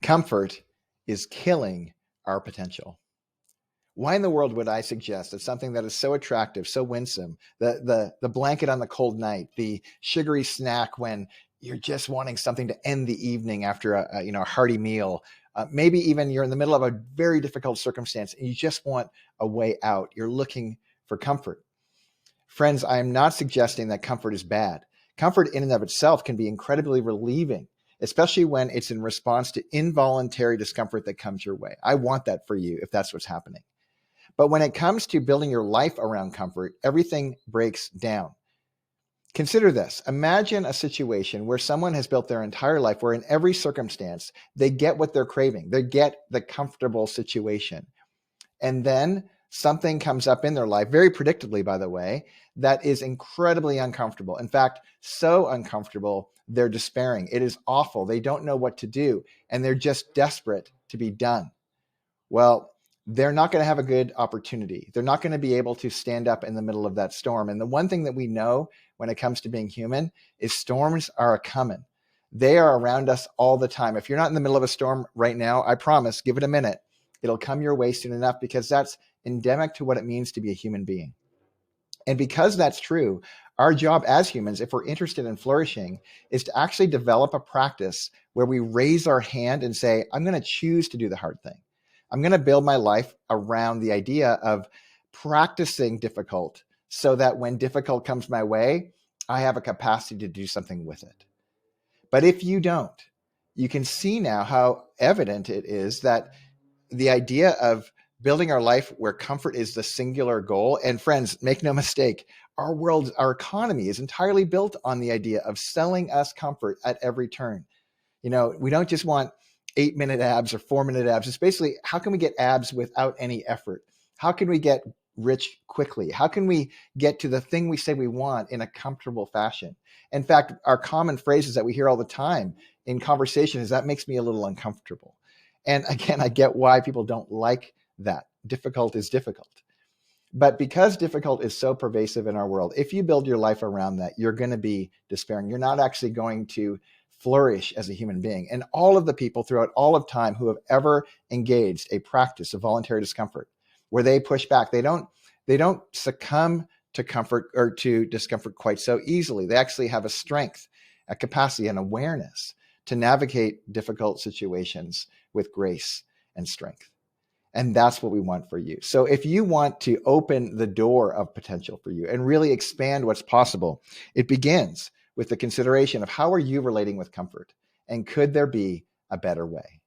Comfort is killing our potential. Why in the world would I suggest that something that is so attractive, so winsome, the blanket on the cold night, the sugary snack when you're just wanting something to end the evening after a hearty meal, maybe even you're in the middle of a very difficult circumstance and you just want a way out. You're looking for comfort. Friends, I am not suggesting that comfort is bad. Comfort in and of itself can be incredibly relieving, especially when it's in response to involuntary discomfort that comes your way. I want that for you if that's what's happening. But when it comes to building your life around comfort, everything breaks down. Consider this. Imagine a situation where someone has built their entire life where in every circumstance, they get what they're craving. They get the comfortable situation. And then something comes up in their life, very predictably, by the way, that is incredibly uncomfortable. In fact, so uncomfortable, they're despairing. It is awful. They don't know what to do, and they're just desperate to be done. Well, they're not going to have a good opportunity. They're not going to be able to stand up in the middle of that storm. And the one thing that we know when it comes to being human is storms are a coming. They are around us all the time. If you're not in the middle of a storm right now, I promise, give it a minute. It'll come your way soon enough because that's endemic to what it means to be a human being. And because that's true, our job as humans, if we're interested in flourishing, is to actually develop a practice where we raise our hand and say, I'm going to choose to do the hard thing. I'm going to build my life around the idea of practicing difficult so that when difficult comes my way, I have a capacity to do something with it. But if you don't, you can see now how evident it is that the idea of building our life where comfort is the singular goal, and friends, make no mistake, our world, our economy is entirely built on the idea of selling us comfort at every turn. We don't just want 8-minute abs or 4-minute abs. It's basically, how can we get abs without any effort? How can we get rich quickly? How can we get to the thing we say we want in a comfortable fashion? In fact, our common phrases that we hear all the time in conversation is that makes me a little uncomfortable. And again, I get why people don't like that. Difficult is difficult. But because difficult is so pervasive in our world, if you build your life around that, you're going to be despairing. You're not actually going to flourish as a human being. And all of the people throughout all of time who have ever engaged a practice of voluntary discomfort, where they push back, they don't succumb to comfort or to discomfort quite so easily. They actually have a strength, a capacity, an awareness to navigate difficult situations with grace and strength. And that's what we want for you. So if you want to open the door of potential for you and really expand what's possible, it begins with the consideration of how are you relating with comfort? And could there be a better way?